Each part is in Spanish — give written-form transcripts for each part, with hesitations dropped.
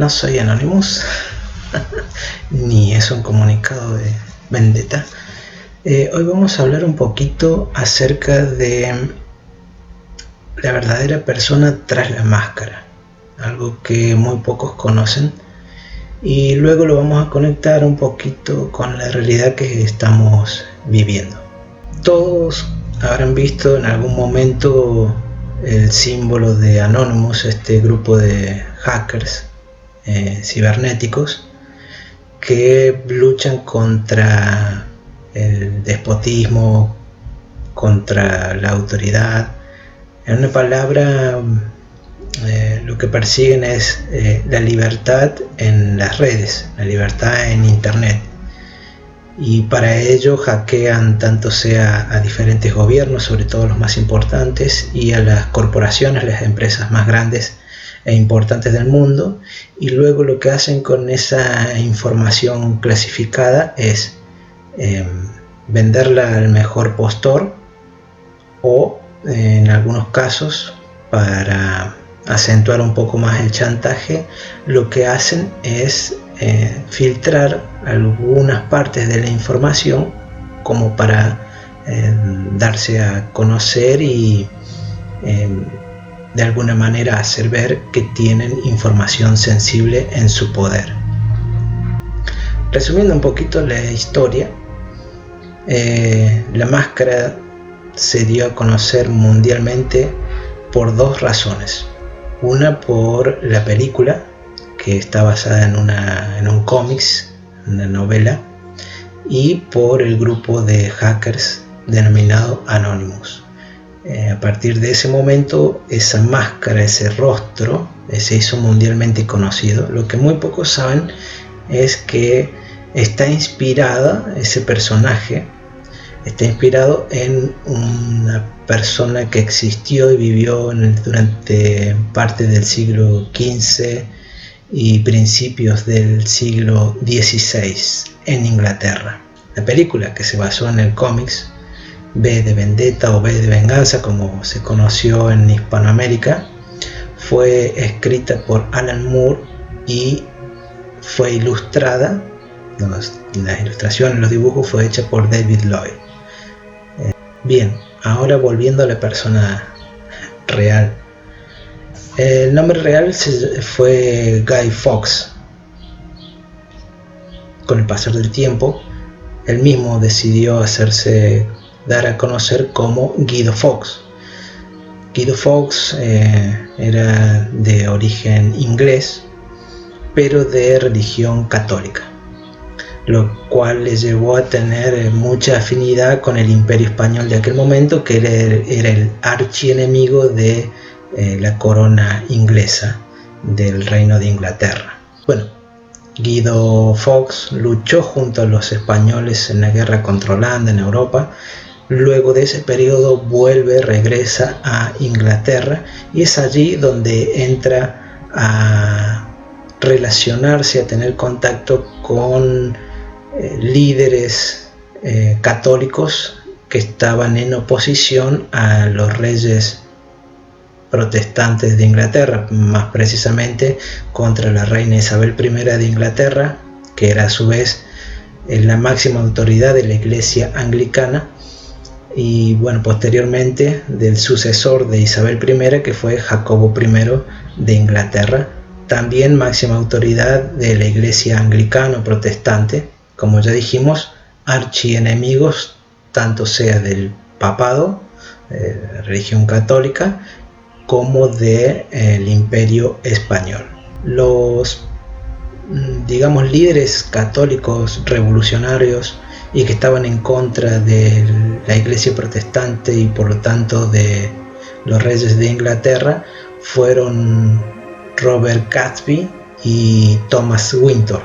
no soy Anonymous, ni es un comunicado de vendetta. Hoy vamos a hablar un poquito acerca de la verdadera persona tras la máscara, algo que muy pocos conocen, y luego lo vamos a conectar un poquito con la realidad que estamos viviendo. Todos habrán visto en algún momento el símbolo de Anonymous, este grupo de hackers cibernéticos que luchan contra el despotismo, contra la autoridad. En una palabra, lo que persiguen es la libertad en las redes, la libertad en internet, y para ello hackean tanto sea a diferentes gobiernos, sobre todo los más importantes, y a las corporaciones, las empresas más grandes e importantes del mundo, y luego lo que hacen con esa información clasificada es venderla al mejor postor, o en algunos casos, para acentuar un poco más el chantaje, lo que hacen es filtrar algunas partes de la información como para darse a conocer y de alguna manera hacer ver que tienen información sensible en su poder. Resumiendo un poquito la historia, la máscara se dio a conocer mundialmente por dos razones. Una, por la película, que está basada en un cómics, una novela, y por el grupo de hackers denominado Anonymous. A partir de ese momento, esa máscara, ese rostro, se hizo mundialmente conocido. Lo que muy pocos saben es que está inspirada, ese personaje está inspirado en una persona que existió y vivió durante parte del siglo XV y principios del siglo XVI en Inglaterra. La película, que se basó en el cómics V de Vendetta o V de Venganza, como se conoció en Hispanoamérica, fue escrita por Alan Moore y fue ilustrada, las ilustraciones, los dibujos fue hecha por David Lloyd. Bien, ahora volviendo a la persona real. El nombre real fue Guy Fawkes. Con el pasar del tiempo, él mismo decidió hacerse dar a conocer como Guido Fawkes. Guido Fawkes era de origen inglés, pero de religión católica, lo cual le llevó a tener mucha afinidad con el Imperio Español de aquel momento, que era el archienemigo de la corona inglesa del Reino de Inglaterra. Bueno, Guido Fawkes luchó junto a los españoles en la guerra contra Holanda en Europa. Luego de ese periodo regresa a Inglaterra, y es allí donde entra a relacionarse, a tener contacto con líderes católicos que estaban en oposición a los reyes protestantes de Inglaterra, más precisamente contra la reina Isabel I de Inglaterra, que era a su vez la máxima autoridad de la iglesia anglicana, y bueno, posteriormente del sucesor de Isabel I, que fue Jacobo I de Inglaterra, también máxima autoridad de la iglesia anglicana protestante, como ya dijimos, archienemigos tanto sea del papado, religión católica, como del Imperio Español. Los, digamos, líderes católicos revolucionarios y que estaban en contra de la iglesia protestante y por lo tanto de los reyes de Inglaterra fueron Robert Catesby y Thomas Winter.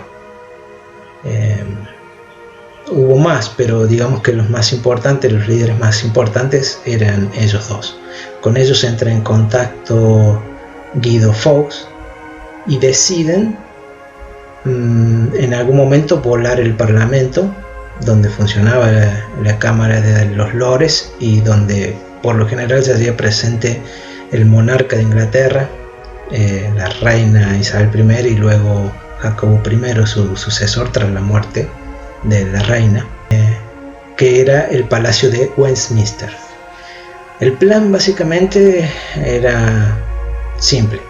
Hubo más, pero digamos que los más importantes, los líderes más importantes eran ellos dos. Con ellos entra en contacto Guido Fawkes y deciden en algún momento volar el Parlamento, donde funcionaba la Cámara de los Lores y donde por lo general se hacía presente el monarca de Inglaterra, la reina Isabel I y luego Jacobo I, su sucesor tras la muerte de la reina, que era el Palacio de Westminster. El plan básicamente era simple: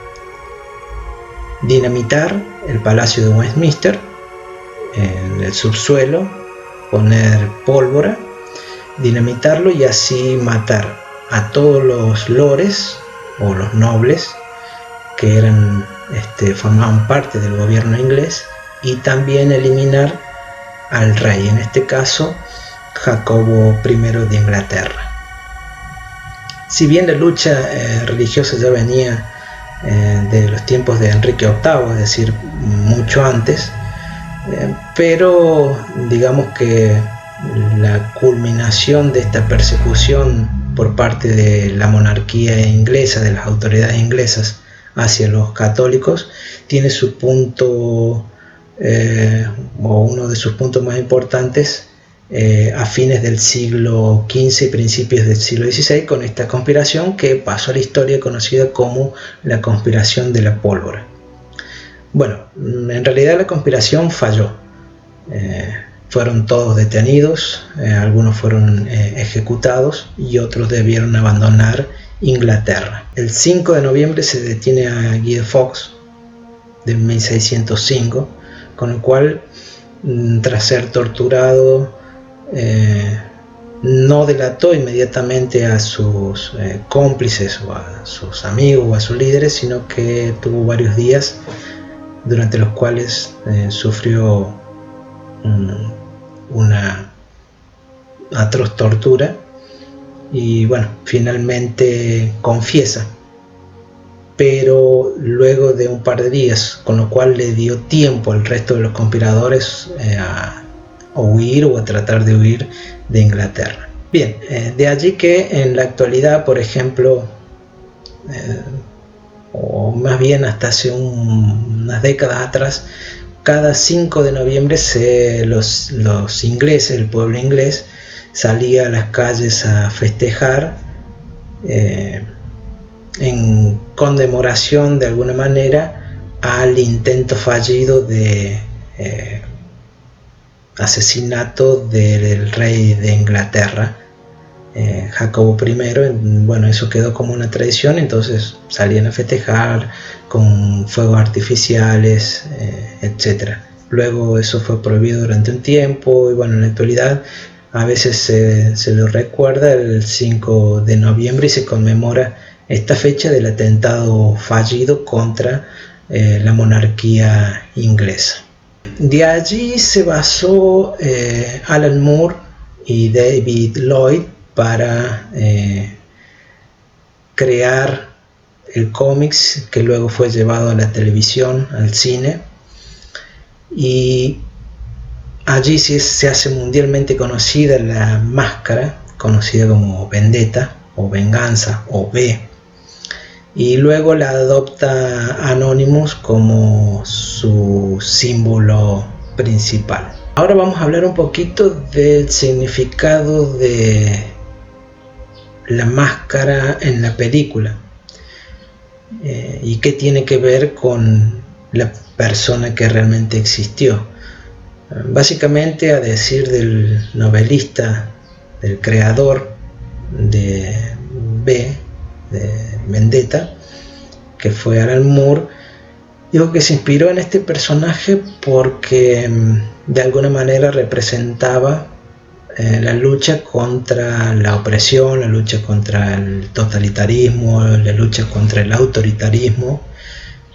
dinamitar el Palacio de Westminster en el subsuelo, poner pólvora, dinamitarlo y así matar a todos los lores o los nobles que eran, formaban parte del gobierno inglés, y también eliminar al rey, en este caso Jacobo I de Inglaterra. Si bien la lucha religiosa ya venía de los tiempos de Enrique VIII, es decir, mucho antes, pero digamos que la culminación de esta persecución por parte de la monarquía inglesa, de las autoridades inglesas hacia los católicos, tiene su punto, o uno de sus puntos más importantes, a fines del siglo XV y principios del siglo XVI, con esta conspiración que pasó a la historia conocida como la conspiración de la pólvora. Bueno, en realidad la conspiración falló. Fueron todos detenidos, algunos fueron ejecutados y otros debieron abandonar Inglaterra. El 5 de noviembre se detiene a Guy de Fawkes de 1605, con el cual, tras ser torturado, no delató inmediatamente a sus cómplices o a sus amigos o a sus líderes, sino que tuvo varios días durante los cuales sufrió una atroz tortura y bueno, finalmente confiesa, pero luego de un par de días, con lo cual le dio tiempo al resto de los conspiradores a huir o a tratar de huir de Inglaterra. Bien, de allí que en la actualidad, por ejemplo, o más bien hasta hace unas décadas atrás, cada 5 de noviembre los ingleses, el pueblo inglés, salía a las calles a festejar en conmemoración de alguna manera al intento fallido de asesinato del rey de Inglaterra, Jacobo I. Bueno, eso quedó como una tradición, entonces salían a festejar con fuegos artificiales, etc. Luego eso fue prohibido durante un tiempo y bueno, en la actualidad a veces se lo recuerda el 5 de noviembre y se conmemora esta fecha del atentado fallido contra la monarquía inglesa. De allí se basó Alan Moore y David Lloyd para crear el cómics que luego fue llevado a la televisión, al cine, y allí se hace mundialmente conocida la máscara, conocida como Vendetta o Venganza o V, y luego la adopta Anonymous como su símbolo principal. Ahora vamos a hablar un poquito del significado de la máscara en la película y qué tiene que ver con la persona que realmente existió. Básicamente, a decir del novelista, del creador de V, de Vendetta, que fue Alan Moore, digo que se inspiró en este personaje porque de alguna manera representaba la lucha contra la opresión, la lucha contra el totalitarismo, la lucha contra el autoritarismo,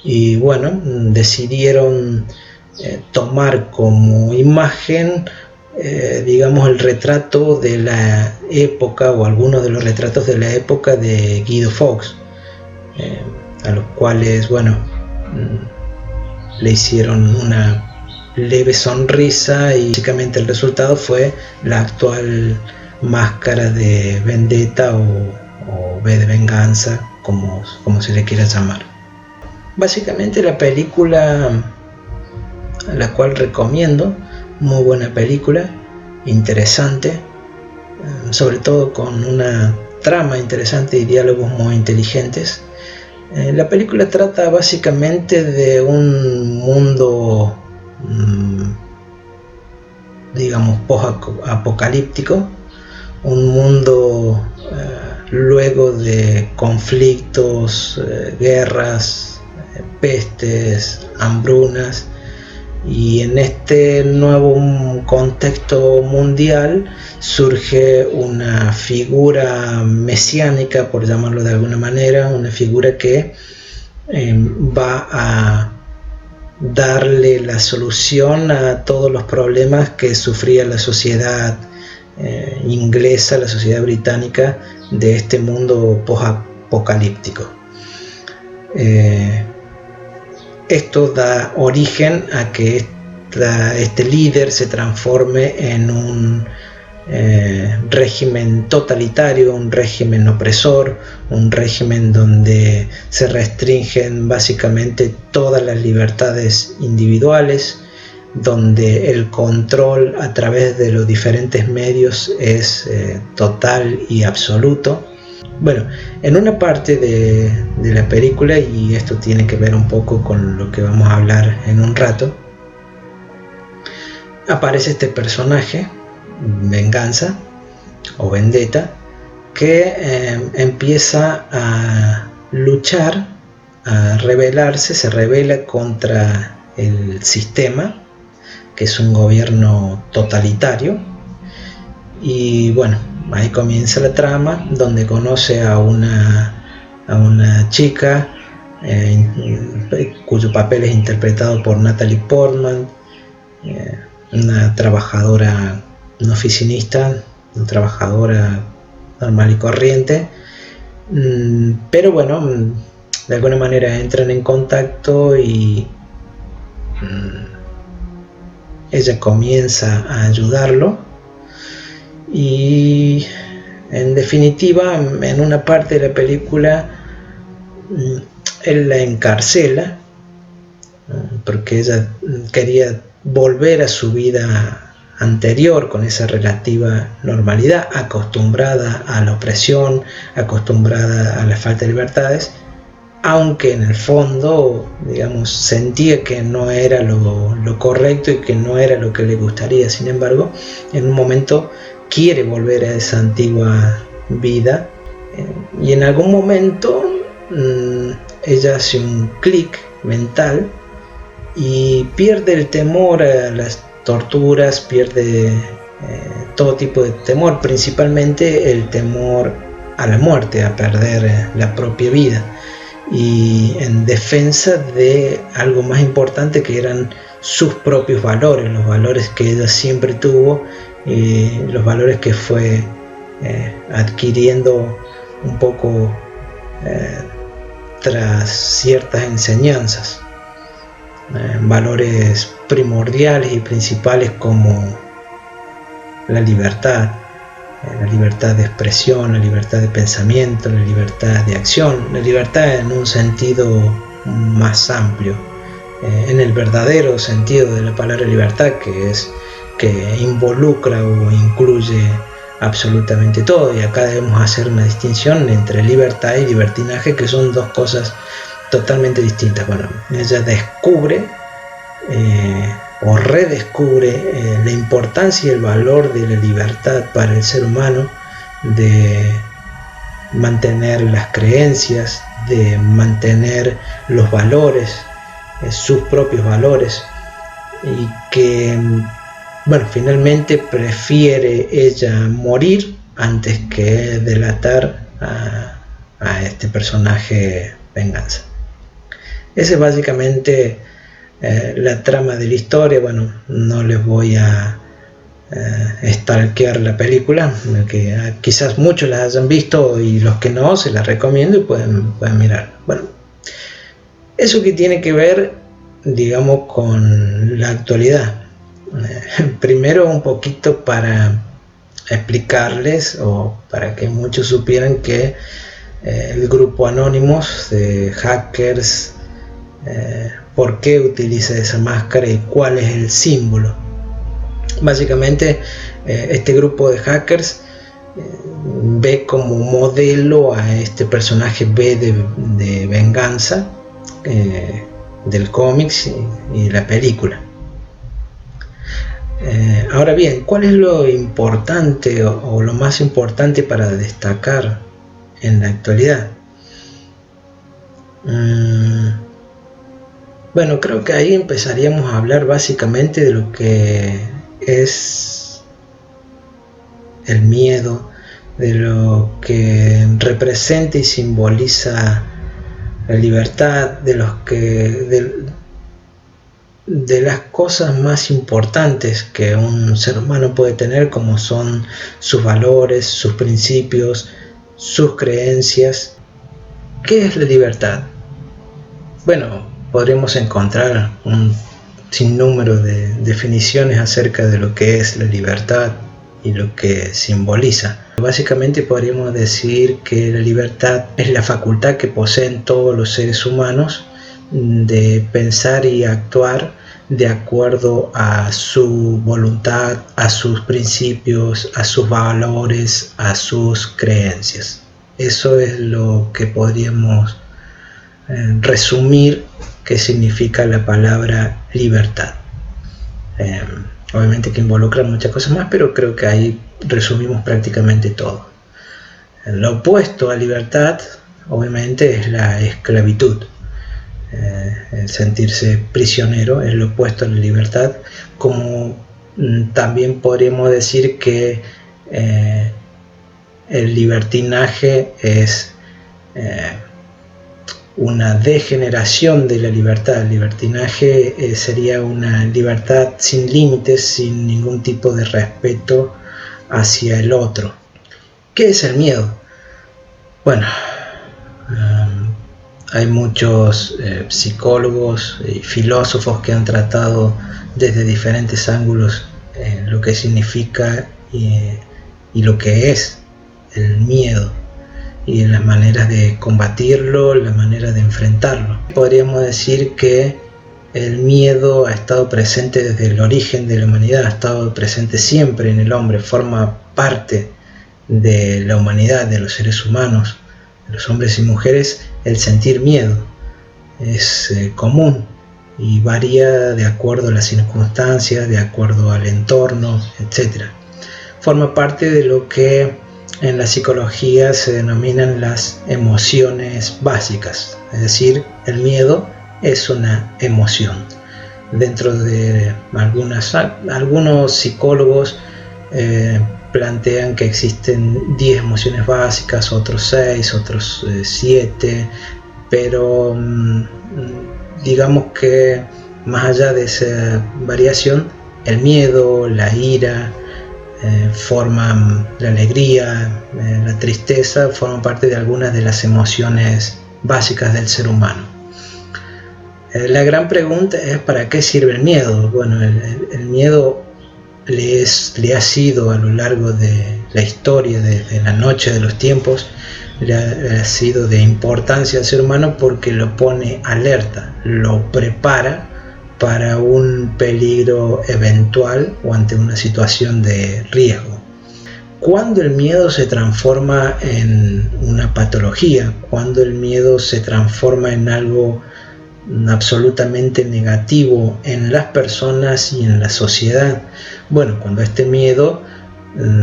y bueno, decidieron tomar como imagen digamos el retrato de la época o algunos de los retratos de la época de Guy de Fawkes, a los cuales bueno, le hicieron una leve sonrisa y básicamente el resultado fue la actual máscara de Vendetta o V de Venganza, como se le quiera llamar. Básicamente la película, la cual recomiendo, muy buena película, interesante, sobre todo con una trama interesante y diálogos muy inteligentes. La película trata básicamente de un mundo, digamos, post-apocalíptico, un mundo luego de conflictos, guerras, pestes, hambrunas, y en este nuevo contexto mundial surge una figura mesiánica, por llamarlo de alguna manera, una figura que va a darle la solución a todos los problemas que sufría la sociedad inglesa, la sociedad británica de este mundo post-apocalíptico. Esto da origen a que este líder se transforme en un régimen totalitario, un régimen opresor, un régimen donde se restringen básicamente todas las libertades individuales, donde el control a través de los diferentes medios es total y absoluto. Bueno, en una parte de la película, y esto tiene que ver un poco con lo que vamos a hablar en un rato, aparece este personaje, Venganza o Vendetta, que empieza a luchar, a rebelarse, se rebela contra el sistema, que es un gobierno totalitario. Y bueno, ahí comienza la trama, donde conoce a una chica cuyo papel es interpretado por Natalie Portman, una trabajadora, una oficinista, una trabajadora normal y corriente, pero bueno, de alguna manera entran en contacto y ella comienza a ayudarlo, y en definitiva, en una parte de la película él la encarcela porque ella quería volver a su vida anterior con esa relativa normalidad, acostumbrada a la opresión, acostumbrada a la falta de libertades, aunque en el fondo, digamos, sentía que no era lo correcto y que no era lo que le gustaría. Sin embargo, en un momento quiere volver a esa antigua vida, y en algún momento ella hace un clic mental y pierde el temor a las torturas, pierde todo tipo de temor, principalmente el temor a la muerte, a perder la propia vida, y en defensa de algo más importante, que eran sus propios valores, los valores que ella siempre tuvo, y los valores que fue adquiriendo un poco tras ciertas enseñanzas, valores primordiales y principales como la libertad de expresión, la libertad de pensamiento, la libertad de acción, la libertad en un sentido más amplio, en el verdadero sentido de la palabra libertad, que involucra o incluye absolutamente todo. Y acá debemos hacer una distinción entre libertad y libertinaje, que son dos cosas totalmente distintas. Bueno, ella descubre o redescubre la importancia y el valor de la libertad para el ser humano, de mantener las creencias, de mantener los valores, sus propios valores, y que, bueno, finalmente prefiere ella morir antes que delatar a este personaje Venganza. Esa es básicamente la trama de la historia. Bueno, no les voy a stalkear la película, que quizás muchos la hayan visto, y los que no, se la recomiendo y pueden mirar. Bueno, eso que tiene que ver, digamos, con la actualidad. Primero, un poquito para explicarles, o para que muchos supieran, que el grupo Anonymous de hackers, por qué utiliza esa máscara y cuál es el símbolo. Básicamente, este grupo de hackers ve como modelo a este personaje B de venganza del cómics y la película. Ahora bien, ¿cuál es lo importante o lo más importante para destacar en la actualidad? Bueno, creo que ahí empezaríamos a hablar básicamente de lo que es el miedo, de lo que representa y simboliza la libertad, de las cosas más importantes que un ser humano puede tener, como son sus valores, sus principios, sus creencias. ¿Qué es la libertad? Bueno, podríamos encontrar un sinnúmero de definiciones acerca de lo que es la libertad y lo que simboliza. Básicamente podríamos decir que la libertad es la facultad que poseen todos los seres humanos de pensar y actuar de acuerdo a su voluntad, a sus principios, a sus valores, a sus creencias. Eso es lo que podríamos resumir qué significa la palabra libertad. Obviamente que involucra muchas cosas más, pero creo que ahí resumimos prácticamente todo. Lo opuesto a libertad, obviamente, es la esclavitud. El sentirse prisionero es lo opuesto a la libertad, como también podríamos decir que el libertinaje es una degeneración de la libertad. El libertinaje sería una libertad sin límites, sin ningún tipo de respeto hacia el otro. ¿Qué es el miedo? Bueno, hay muchos psicólogos y filósofos que han tratado desde diferentes ángulos lo que significa y lo que es el miedo, y las maneras de combatirlo, la manera de enfrentarlo. Podríamos decir que el miedo ha estado presente desde el origen de la humanidad, ha estado presente siempre en el hombre, forma parte de la humanidad, de los seres humanos, de los hombres y mujeres. El sentir miedo es común y varía de acuerdo a las circunstancias, de acuerdo al entorno, etc. Forma parte de lo que en la psicología se denominan las emociones básicas, es decir, el miedo es una emoción. Dentro de algunos psicólogos plantean que existen 10 emociones básicas, otros 6, otros 7, pero digamos que más allá de esa variación, el miedo, la ira, forman la alegría, la tristeza, forman parte de algunas de las emociones básicas del ser humano. La gran pregunta es: ¿para qué sirve el miedo? Bueno, el miedo le ha sido a lo largo de la historia, desde la noche de los tiempos, le ha sido de importancia al ser humano porque lo pone alerta, lo prepara para un peligro eventual o ante una situación de riesgo. Cuando el miedo se transforma en una patología, cuando el miedo se transforma en algo absolutamente negativo en las personas y en la sociedad, bueno, cuando este miedo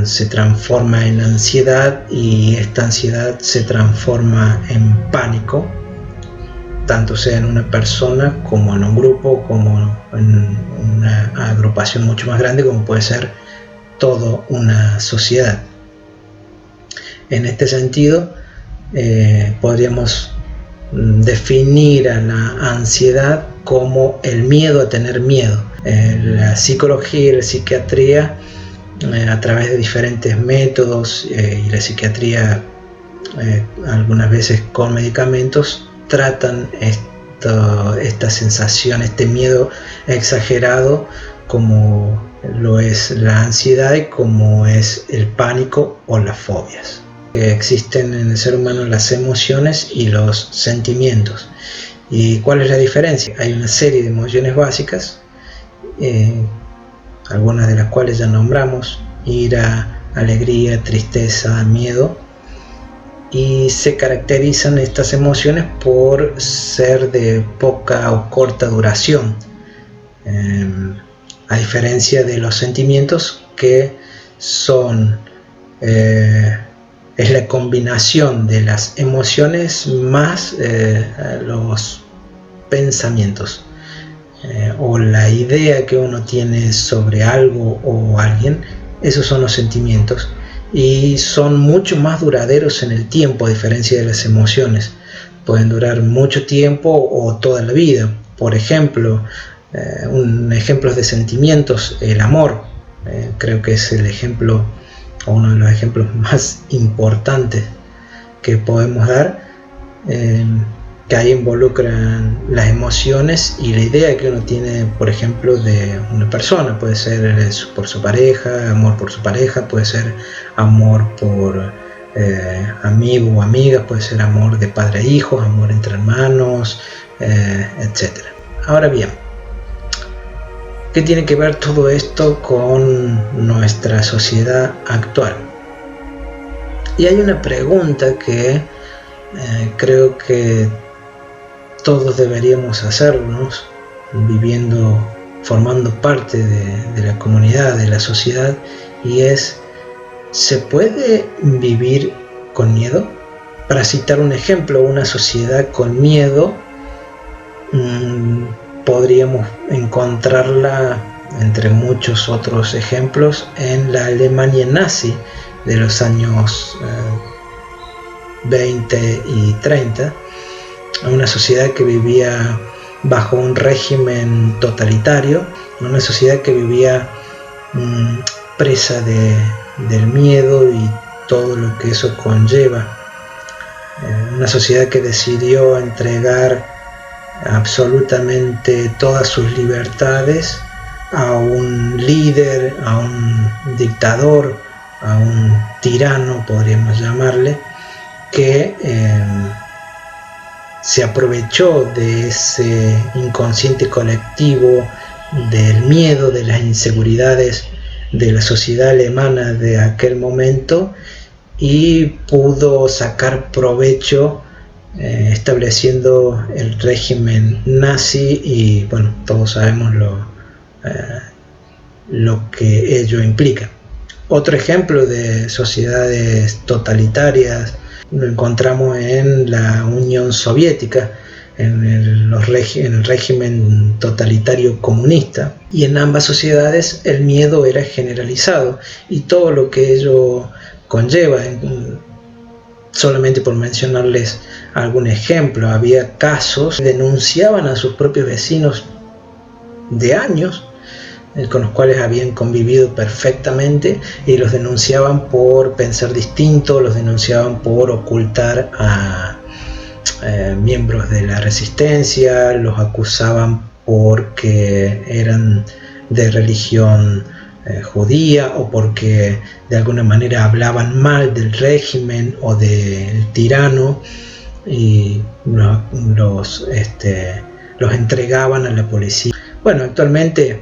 se transforma en ansiedad y esta ansiedad se transforma en pánico, tanto sea en una persona como en un grupo, como en una agrupación mucho más grande, como puede ser toda una sociedad. En este sentido, podríamos definir a la ansiedad como el miedo a tener miedo. La psicología y la psiquiatría, a través de diferentes métodos, y la psiquiatría algunas veces con medicamentos, tratan esta sensación, este miedo exagerado, como lo es la ansiedad y como es el pánico o las fobias. Existen en el ser humano las emociones y los sentimientos. ¿Y cuál es la diferencia? Hay una serie de emociones básicas, algunas de las cuales ya nombramos: ira, alegría, tristeza, miedo, y se caracterizan estas emociones por ser de poca o corta duración, a diferencia de los sentimientos, que son es la combinación de las emociones más los pensamientos, o la idea que uno tiene sobre algo o alguien. Esos son los sentimientos, y son mucho más duraderos en el tiempo, a diferencia de las emociones. Pueden durar mucho tiempo o toda la vida. Por ejemplo, un ejemplo de sentimientos, el amor, creo que es el ejemplo, o uno de los ejemplos más importantes que podemos dar, que ahí involucran las emociones y la idea que uno tiene, por ejemplo, de una persona. Puede ser por su pareja, amor por su pareja, puede ser amor por amigo o amigas, puede ser amor de padre a hijos, amor entre hermanos, etc. Ahora bien, ¿qué tiene que ver todo esto con nuestra sociedad actual? Y hay una pregunta que creo que todos deberíamos hacernos, formando parte de la comunidad, de la sociedad, y es: ¿se puede vivir con miedo? Para citar un ejemplo, una sociedad con miedo podríamos encontrarla, entre muchos otros ejemplos, en la Alemania nazi de los años 20 y 30, una sociedad que vivía bajo un régimen totalitario, una sociedad que vivía presa del miedo y todo lo que eso conlleva, una sociedad que decidió entregar absolutamente todas sus libertades a un líder, a un dictador, a un tirano, podríamos llamarle, que se aprovechó de ese inconsciente colectivo, del miedo, de las inseguridades de la sociedad alemana de aquel momento, y pudo sacar provecho estableciendo el régimen nazi. Y bueno, todos sabemos lo que ello implica. Otro ejemplo de sociedades totalitarias lo encontramos en la Unión Soviética, en el régimen totalitario comunista, y en ambas sociedades el miedo era generalizado y todo lo que ello conlleva. Solamente por mencionarles algún ejemplo, había casos que denunciaban a sus propios vecinos de años, con los cuales habían convivido perfectamente, y los denunciaban por pensar distinto, los denunciaban por ocultar a miembros de la resistencia, los acusaban porque eran de religión judía, o porque de alguna manera hablaban mal del régimen o del tirano, y los entregaban a la policía. Bueno, actualmente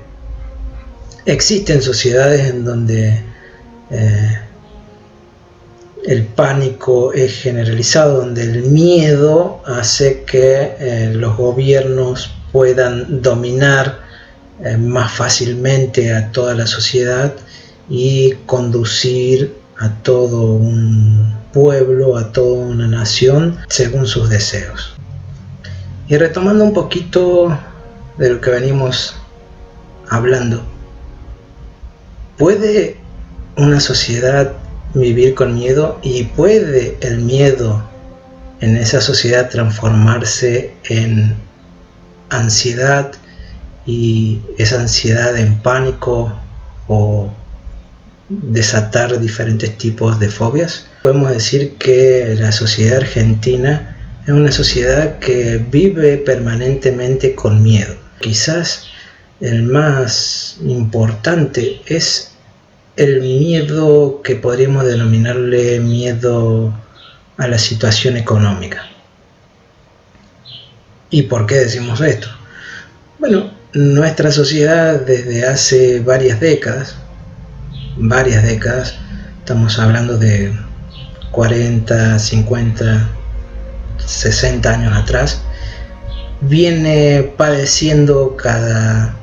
existen sociedades en donde el pánico es generalizado, donde el miedo hace que los gobiernos puedan dominar más fácilmente a toda la sociedad y conducir a todo un pueblo, a toda una nación, según sus deseos. Y retomando un poquito de lo que venimos hablando, ¿puede una sociedad vivir con miedo? ¿Y puede el miedo en esa sociedad transformarse en ansiedad, y esa ansiedad en pánico, o desatar diferentes tipos de fobias? Podemos decir que la sociedad argentina es una sociedad que vive permanentemente con miedo. Quizás el más importante es el miedo que podríamos denominarle miedo a la situación económica. ¿Y por qué decimos esto? Bueno, nuestra sociedad desde hace varias décadas estamos hablando de 40, 50, 60 años atrás, viene padeciendo cada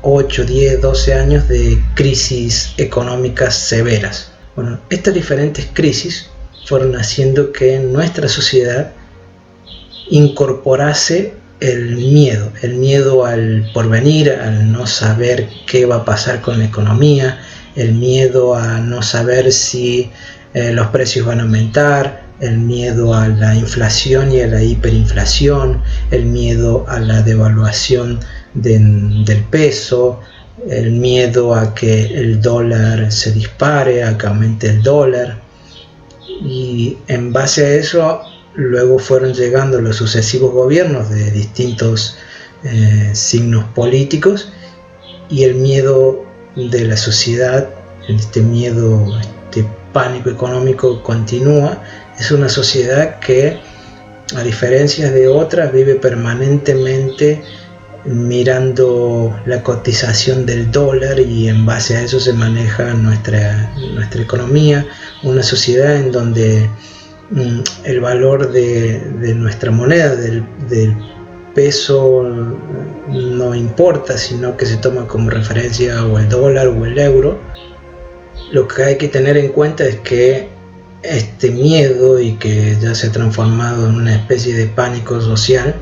8, 10, 12 años de crisis económicas severas. Bueno, estas diferentes crisis fueron haciendo que nuestra sociedad incorporase el miedo al porvenir, al no saber qué va a pasar con la economía, el miedo a no saber si los precios van a aumentar, el miedo a la inflación y a la hiperinflación, el miedo a la devaluación del peso, el miedo a que el dólar se dispare, a que aumente el dólar. Y en base a eso luego fueron llegando los sucesivos gobiernos de distintos signos políticos, y el miedo de la sociedad, este miedo, este pánico económico continúa. Es una sociedad que, a diferencia de otras, vive permanentemente mirando la cotización del dólar, y en base a eso se maneja nuestra economía. Una sociedad en donde el valor de nuestra moneda, del peso, no importa, sino que se toma como referencia o el dólar o el euro. Lo que hay que tener en cuenta es que este miedo, y que ya se ha transformado en una especie de pánico social,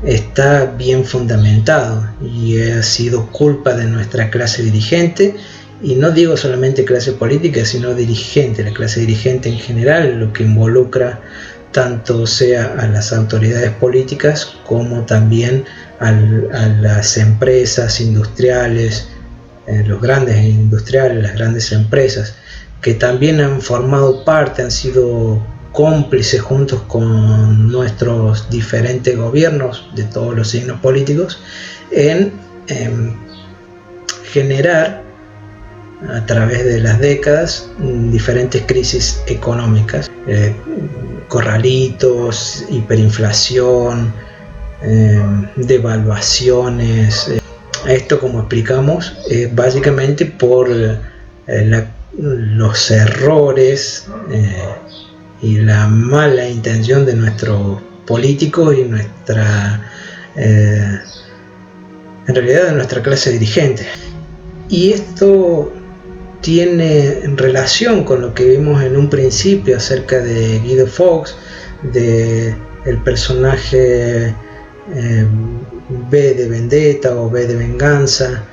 está bien fundamentado y ha sido culpa de nuestra clase dirigente. Y no digo solamente clase política, sino dirigente, la clase dirigente en general, lo que involucra tanto sea a las autoridades políticas como también a las empresas industriales, los grandes industriales, las grandes empresas, que también han formado parte, han sido cómplices juntos con nuestros diferentes gobiernos de todos los signos políticos en generar a través de las décadas diferentes crisis económicas, corralitos, hiperinflación, devaluaciones. Esto, como explicamos, es básicamente por los errores y la mala intención de nuestros políticos y en realidad de nuestra clase dirigente. Y esto tiene relación con lo que vimos en un principio acerca de Guido Fawkes, de el personaje V de Vendetta o V de Venganza.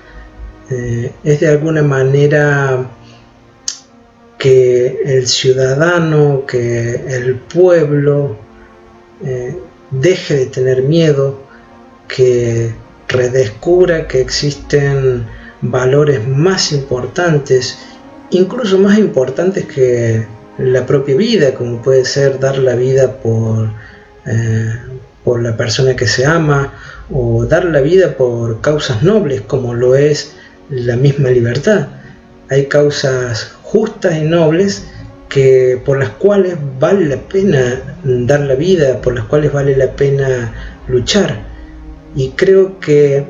Es de alguna manera que el ciudadano, que el pueblo deje de tener miedo, que redescubra que existen valores más importantes, incluso más importantes que la propia vida, como puede ser dar la vida por la persona que se ama, o dar la vida por causas nobles, como lo es la misma libertad. Hay causas justas y nobles por las cuales vale la pena dar la vida, por las cuales vale la pena luchar. Y creo que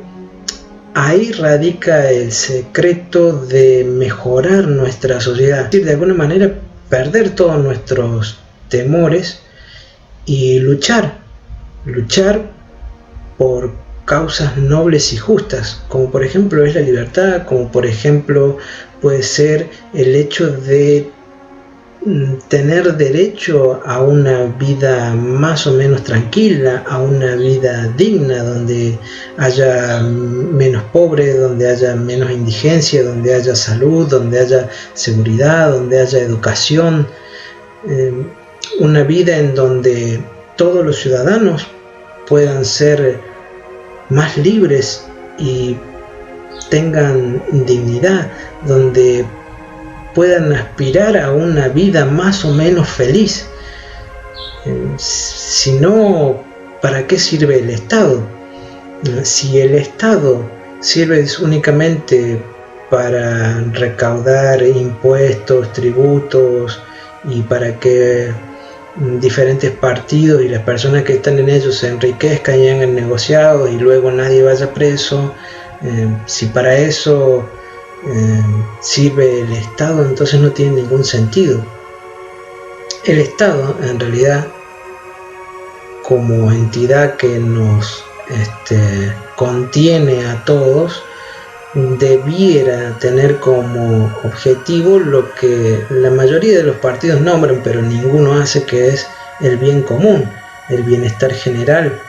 ahí radica el secreto de mejorar nuestra sociedad, es decir, de alguna manera perder todos nuestros temores y luchar por causas nobles y justas, como por ejemplo es la libertad, como por ejemplo puede ser el hecho de tener derecho a una vida más o menos tranquila, a una vida digna, donde haya menos pobres, donde haya menos indigencia, donde haya salud, donde haya seguridad, donde haya educación, una vida en donde todos los ciudadanos puedan ser más libres y tengan dignidad, donde puedan aspirar a una vida más o menos feliz. Si no, ¿para qué sirve el Estado? Si el Estado sirve únicamente para recaudar impuestos, tributos, y para que diferentes partidos y las personas que están en ellos se enriquezcan y hagan negociados y luego nadie vaya preso, si para eso sirve el Estado, entonces no tiene ningún sentido. El Estado, en realidad, como entidad que nos contiene a todos, debiera tener como objetivo lo que la mayoría de los partidos nombran, pero ninguno hace, que es el bien común, el bienestar general,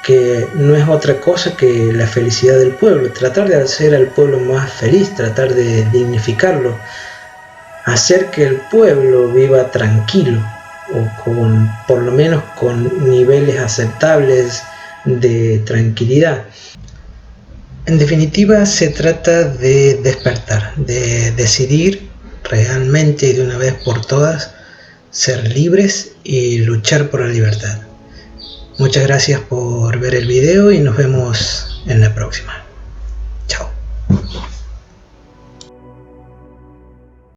que no es otra cosa que la felicidad del pueblo, tratar de hacer al pueblo más feliz, tratar de dignificarlo, hacer que el pueblo viva tranquilo, o por lo menos con niveles aceptables de tranquilidad. En definitiva, se trata de despertar, de decidir realmente y de una vez por todas ser libres y luchar por la libertad. Muchas gracias por ver el video y nos vemos en la próxima. Chao.